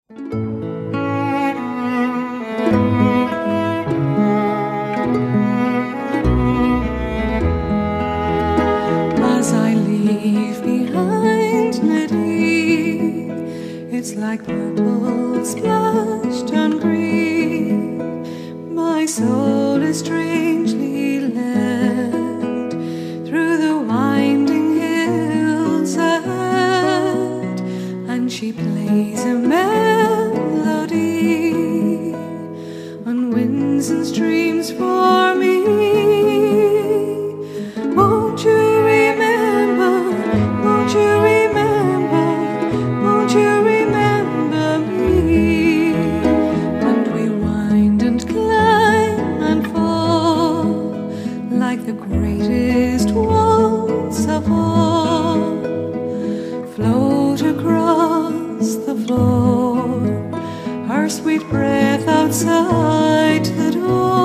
As I leave behind Neidín, it's like purple splashed on green. My soul is strangely led through the winding hills ahead, and she plays a melody on winds and streams for me. Won't you remember, won't you remember, won't you remember me? And we wind and climb and fall like the greatest waltz of all. Float across the floor, her sweet breath outside the door.